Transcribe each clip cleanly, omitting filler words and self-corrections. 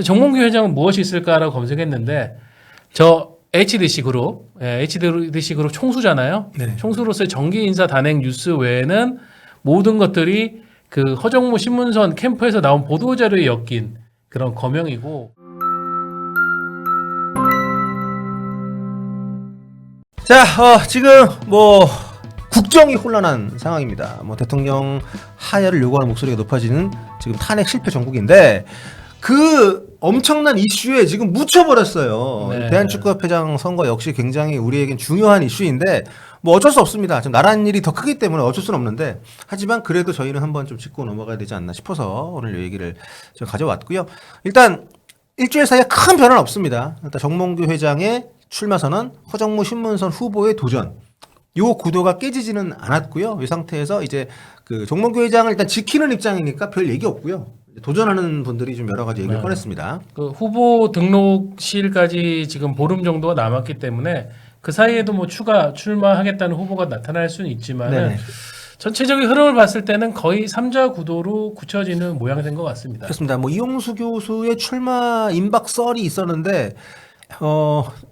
정몽규 회장은 무엇이 있을까라고 검색했는데 저 HDC 그룹, HDC 그룹 총수잖아요. 네. 총수로서의 정기 인사 단행 뉴스 외에는 모든 것들이 그 허정무 신문선 캠프에서 나온 보도자료에 엮인 그런 거명이고. 자, 지금 국정이 혼란한 상황입니다. 대통령 하야를 요구하는 목소리가 높아지는 지금 탄핵 실패 전국인데 그 엄청난 이슈에 지금 묻혀버렸어요. 네. 대한축구협회장 선거 역시 굉장히 우리에겐 중요한 이슈인데 어쩔 수 없습니다. 지금 나란 일이 더 크기 때문에 어쩔 수는 없는데 하지만 그래도 저희는 한번 좀 짚고 넘어가야 되지 않나 싶어서 오늘 이 얘기를 좀 가져왔고요. 일단 일주일 사이에 큰 변화는 없습니다. 일단 정몽규 회장의 출마 선언, 허정무 신문선 후보의 도전. 요 구도가 깨지지는 않았고요. 이 상태에서 이제 그 정몽규 회장을 일단 지키는 입장이니까 별 얘기 없고요. 도전하는 분들이 좀 여러 가지 얘기를 꺼냈습니다. 그 후보 등록실까지 지금 보름 정도가 남았기 때문에 그 사이에도 뭐 추가 출마하겠다는 후보가 나타날 수는 있지만 전체적인 흐름을 봤을 때는 거의 3자 구도로 굳혀지는 모양새인 것 같습니다. 그렇습니다. 이용수 교수의 출마 임박 썰이 있었는데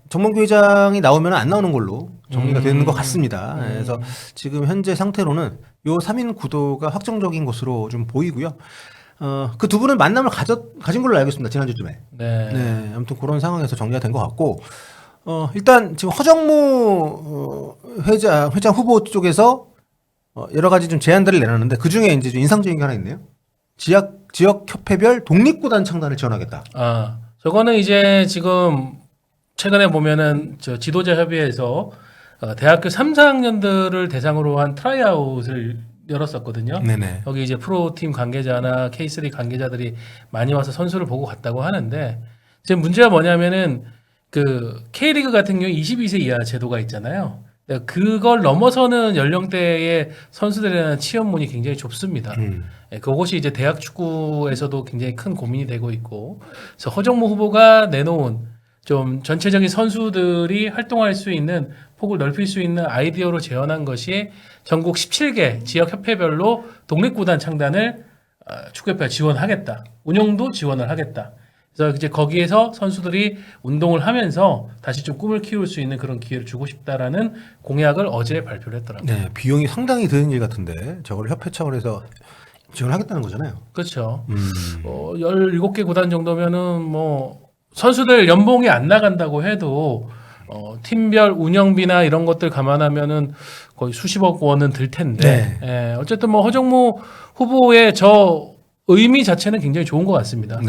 정몽규 회장이 나오면 안 나오는 걸로 정리가 되는 것 같습니다. 그래서 지금 현재 상태로는 요 3인 구도가 확정적인 것으로 좀 보이고요. 그 두 분은 만남을 가진 걸로 알고 있습니다. 지난주쯤에. 네. 아무튼 그런 상황에서 정리가 된 것 같고, 일단 지금 허정무 회장 후보 쪽에서 여러 가지 좀 제안들을 내놨는데 그 중에 이제 좀 인상적인 게 하나 있네요. 지역 협회별 독립구단 창단을 지원하겠다. 저거는 이제 지금 최근에 보면은 저 지도자 협의회에서 대학교 3, 4학년들을 대상으로 한 트라이아웃을 열었었거든요. 네네. 여기 이제 프로팀 관계자나 K3 관계자들이 많이 와서 선수를 보고 갔다고 하는데 지금 문제가 뭐냐면은 그 K리그 같은 경우 22세 이하 제도가 있잖아요. 그걸 넘어서는 연령대의 선수들에 대한 취업문이 굉장히 좁습니다. 그것이 이제 대학 축구에서도 굉장히 큰 고민이 되고 있고, 그래서 허정무 후보가 내놓은 좀 전체적인 선수들이 활동할 수 있는 폭을 넓힐 수 있는 아이디어로 재현한 것이 전국 17개 지역 협회별로 독립구단 창단을 축구협회가 지원하겠다. 운영도 지원을 하겠다. 그래서 이제 거기에서 선수들이 운동을 하면서 다시 좀 꿈을 키울 수 있는 그런 기회를 주고 싶다라는 공약을 어제 발표를 했더라고요. 네, 비용이 상당히 드는 일 같은데 저걸 협회 차원에서 지원하겠다는 거잖아요. 그렇죠. 17개 구단 정도면은 선수들 연봉이 안 나간다고 해도 팀별 운영비나 이런 것들 감안하면은 거의 수십억 원은 들 텐데 어쨌든 허정무 후보의 저 의미 자체는 굉장히 좋은 것 같습니다.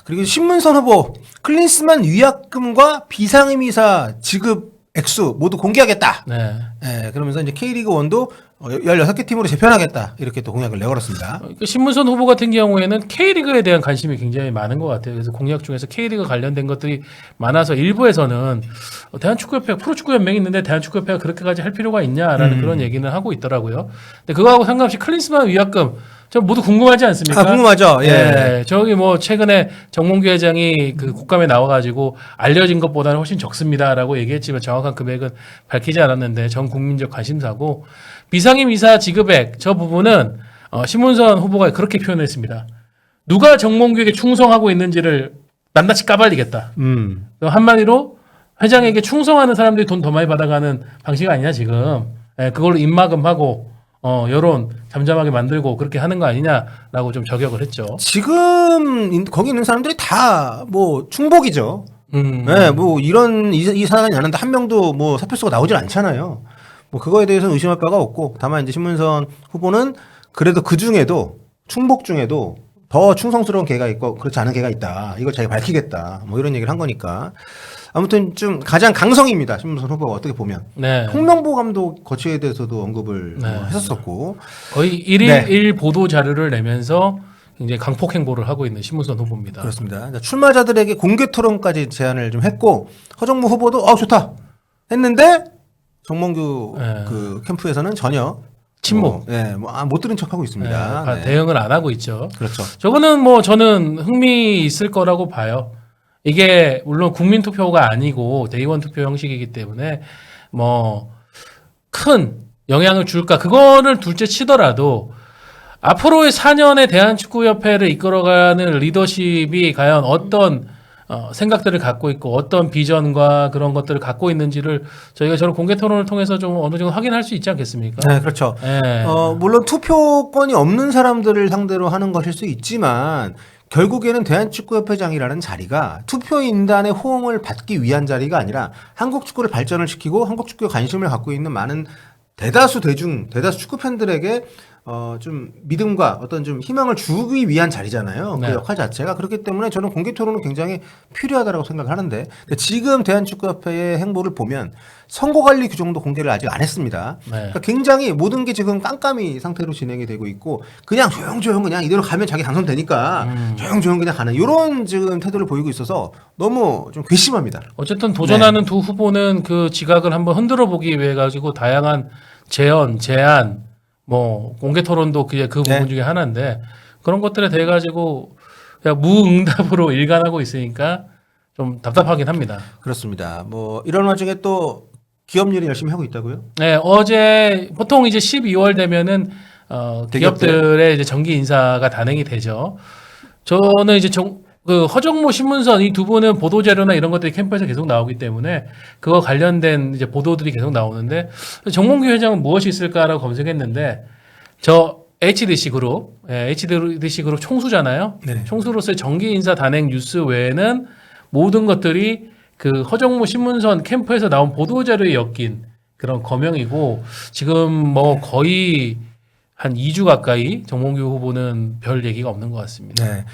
그리고 신문선 후보 클린스만 위약금과 비상임이사 지급 액수 모두 공개하겠다. 그러면서 이제 K리그 1도 16개 팀으로 재편하겠다. 이렇게 또 공약을 내걸었습니다. 신문선 후보 같은 경우에는 K리그에 대한 관심이 굉장히 많은 것 같아요. 그래서 공약 중에서 K리그 관련된 것들이 많아서 일부에서는 대한축구협회, 프로축구연맹이 있는데 대한축구협회가 그렇게까지 할 필요가 있냐라는 그런 얘기는 하고 있더라고요. 근데 그거하고 상관없이 클린스만 위약금 저 모두 궁금하지 않습니까? 궁금하죠. 저기 최근에 정몽규 회장이 그 국감에 나와가지고 알려진 것보다는 훨씬 적습니다라고 얘기했지만 정확한 금액은 밝히지 않았는데 전 국민적 관심사고 비상임 이사 지급액 저 부분은 신문선 후보가 그렇게 표현했습니다. 누가 정몽규에게 충성하고 있는지를 낱낱이 까발리겠다. 한마디로 회장에게 충성하는 사람들이 돈 더 많이 받아가는 방식 아니냐 지금. 그걸로 입막음하고 여론 잠잠하게 만들고 그렇게 하는 거 아니냐라고 좀 저격을 했죠. 지금 거기 있는 사람들이 다 충복이죠. 이런 이 사안이 나는데 한 명도 사표수가 나오질 않잖아요. 그거에 대해서 의심할 바가 없고 다만 이제 신문선 후보는 그래도 그 중에도 충복 중에도 더 충성스러운 개가 있고 그렇지 않은 개가 있다. 이걸 자기가 밝히겠다. 이런 얘기를 한 거니까. 아무튼 좀 가장 강성입니다. 신문선 후보가 어떻게 보면. 홍명보 감독 거취에 대해서도 언급을 했었었고. 거의 1일 1 보도 자료를 내면서 굉장히 강폭 행보를 하고 있는 신문선 후보입니다. 그렇습니다. 출마자들에게 공개 토론까지 제안을 좀 했고 허정무 후보도 좋다 했는데 정몽규 그 캠프에서는 전혀 침묵. 못 들은 척하고 있습니다. 대응을 안 하고 있죠. 그렇죠. 저거는 저는 흥미 있을 거라고 봐요. 이게 물론 국민 투표가 아니고 대의원 투표 형식이기 때문에 큰 영향을 줄까 그거를 둘째 치더라도 앞으로의 4년의 대한축구협회를 이끌어가는 리더십이 과연 어떤 생각들을 갖고 있고 어떤 비전과 그런 것들을 갖고 있는지를 저희가 저런 공개 토론을 통해서 좀 어느 정도 확인할 수 있지 않겠습니까? 네, 그렇죠. 예. 물론 투표권이 없는 사람들을 상대로 하는 것일 수 있지만 결국에는 대한축구협회장이라는 자리가 투표인단의 호응을 받기 위한 자리가 아니라 한국 축구를 발전을 시키고 한국 축구에 관심을 갖고 있는 많은 대다수 축구 팬들에게 좀 믿음과 어떤 좀 희망을 주기 위한 자리잖아요. 네. 그 역할 자체가. 그렇기 때문에 저는 공개 토론은 굉장히 필요하다고 생각하는데 지금 대한축구협회의 행보를 보면 선거관리 규정도 공개를 아직 안 했습니다. 네. 그러니까 굉장히 모든 게 지금 깜깜이 상태로 진행이 되고 있고 그냥 조용조용 그냥 이대로 가면 자기 당선되니까 조용조용 그냥 가는 이런 지금 태도를 보이고 있어서 너무 좀 괘씸합니다. 어쨌든 도전하는 두 후보는 그 지각을 한번 흔들어 보기 위해 가지고 다양한 제언, 제안, 뭐 공개 토론도 그 부분 중에 하나인데 그런 것들에 대해 가지고 그냥 무응답으로 일관하고 있으니까 좀 답답하긴 합니다. 그렇습니다. 뭐 이런 와중에 또 기업 일을 열심히 하고 있다고요? 네, 어제 보통 이제 12월 되면은 기업들의 이제 정기 인사가 단행이 되죠. 저는 이제 그 허정모 신문선 이 두 분은 보도 자료나 이런 것들이 캠프에서 계속 나오기 때문에 그거 관련된 이제 보도들이 계속 나오는데 정몽규 회장은 무엇이 있을까라고 검색했는데 저 HDC 그룹, HDC 그룹 총수잖아요. 네. 총수로서의 정기 인사 단행 뉴스 외에는 모든 것들이 그 허정모 신문선 캠프에서 나온 보도 자료에 엮인 그런 거명이고 지금 뭐 거의 한 2주 가까이 정몽규 후보는 별 얘기가 없는 것 같습니다. 네.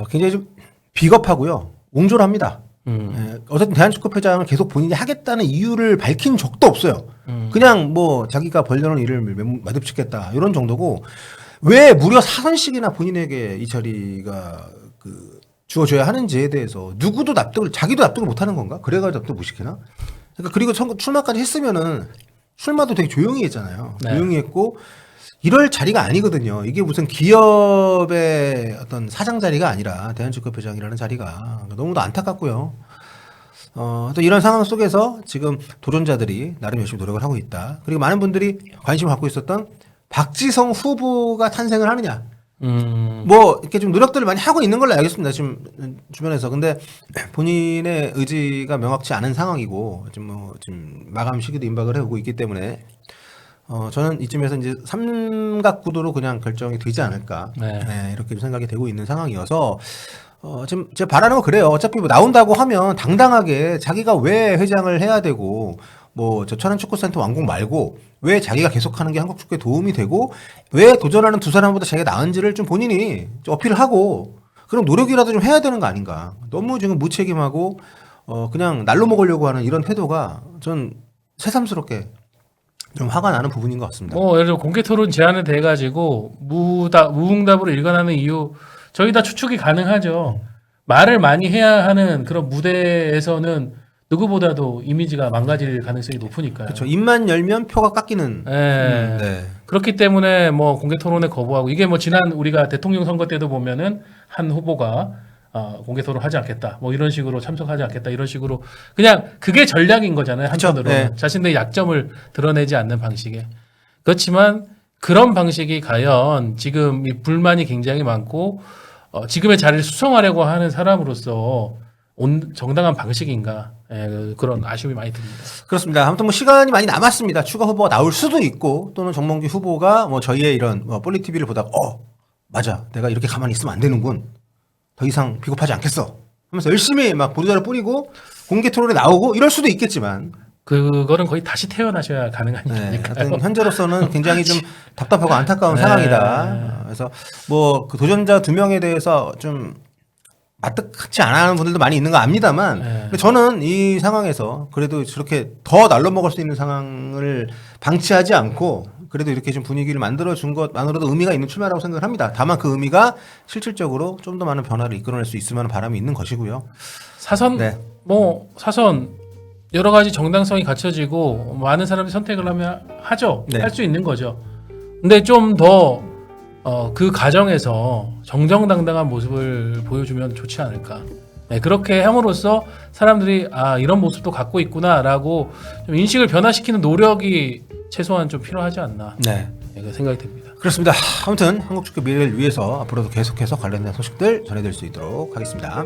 굉장히 좀 비겁하고요. 옹졸합니다. 어쨌든 대한축구협회장을 계속 본인이 하겠다는 이유를 밝힌 적도 없어요. 그냥 뭐 자기가 벌려는 일을 매듭짓겠다 이런 정도고 왜 무려 4선씩이나 본인에게 이 자리가 주어져야 하는지에 대해서 누구도 자기도 납득을 못하는 건가? 그래가지고 납득 못 시키나? 그러니까 그리고 출마까지 했으면은 출마도 되게 조용히 했잖아요. 네. 조용히 했고 이럴 자리가 아니거든요. 이게 무슨 기업의 어떤 사장 자리가 아니라 대한축구협회장이라는 자리가 너무도 안타깝고요. 또 이런 상황 속에서 지금 도전자들이 나름 열심히 노력을 하고 있다. 그리고 많은 분들이 관심을 갖고 있었던 박지성 후보가 탄생을 하느냐. 뭐 이렇게 좀 노력들을 많이 하고 있는 걸로 알겠습니다. 지금 주변에서. 근데 본인의 의지가 명확치 않은 상황이고 지금 마감 시기도 임박을 해오고 있기 때문에 저는 이쯤에서 이제 삼각구도로 그냥 결정이 되지 않을까. 네. 네, 이렇게 좀 생각이 되고 있는 상황이어서 지금 제가 바라는 건 그래요. 어차피 뭐 나온다고 하면 당당하게 자기가 왜 회장을 해야 되고 뭐 저 천안축구센터 완공 말고 왜 자기가 계속하는 게 한국 축구에 도움이 되고 왜 도전하는 두 사람보다 자기가 나은지를 좀 본인이 좀 어필을 하고 그럼 노력이라도 좀 해야 되는 거 아닌가. 너무 지금 무책임하고 그냥 날로 먹으려고 하는 이런 태도가 전 새삼스럽게 좀 화가 나는 부분인 것 같습니다. 예를 들어 공개 토론 제안에 대해 가지고 무응답으로 일관하는 이유 저희 다 추측이 가능하죠. 말을 많이 해야 하는 그런 무대에서는 누구보다도 이미지가 망가질 가능성이 높으니까요. 그렇죠. 입만 열면 표가 깎이는. 네. 네. 그렇기 때문에 뭐 공개 토론에 거부하고 이게 뭐 지난 우리가 대통령 선거 때도 보면은 한 후보가 공개 토론 하지 않겠다. 뭐 이런 식으로 참석하지 않겠다. 이런 식으로 그냥 그게 전략인 거잖아요. 한편으로 네. 자신들의 약점을 드러내지 않는 방식에. 그렇지만 그런 방식이 과연 지금 이 불만이 굉장히 많고 지금의 자리를 수성하려고 하는 사람으로서 정당한 방식인가. 그런 아쉬움이 많이 듭니다. 그렇습니다. 아무튼 뭐 시간이 많이 남았습니다. 추가 후보가 나올 수도 있고 또는 정몽규 후보가 뭐 저희의 이런 폴리티비를 보다가 맞아. 내가 이렇게 가만히 있으면 안 되는군. 더 이상 비겁하지 않겠어. 하면서 열심히 막 보도자료 뿌리고 공개 토론에 나오고 이럴 수도 있겠지만 그거는 거의 다시 태어나셔야 가능한 네, 일이니까요. 하여튼 현재로서는 굉장히 좀 답답하고 안타까운 네. 상황이다. 그래서 뭐 그 도전자 2명에 대해서 좀 마뜩하지 않아 하는 분들도 많이 있는 거 압니다만 근데 저는 이 상황에서 그래도 저렇게 더 날로 먹을 수 있는 상황을 방치하지 않고 그래도 이렇게 좀 분위기를 만들어준 것만으로도 의미가 있는 출마라고 생각을 합니다. 다만 그 의미가 실질적으로 좀 더 많은 변화를 이끌어낼 수 있을 만한 바람이 있는 것이고요. 사선 여러 가지 정당성이 갖춰지고 많은 사람이 선택을 하면 하죠. 네. 할 수 있는 거죠. 근데 좀 더 그 과정에서 정정당당한 모습을 보여주면 좋지 않을까. 네, 그렇게 함으로써 사람들이 이런 모습도 갖고 있구나라고 좀 인식을 변화시키는 노력이 최소한 좀 필요하지 않나. 네. 네, 그 생각이 듭니다. 그렇습니다. 아무튼 한국 축구 미래를 위해서 앞으로도 계속해서 관련된 소식들 전해드릴 수 있도록 하겠습니다.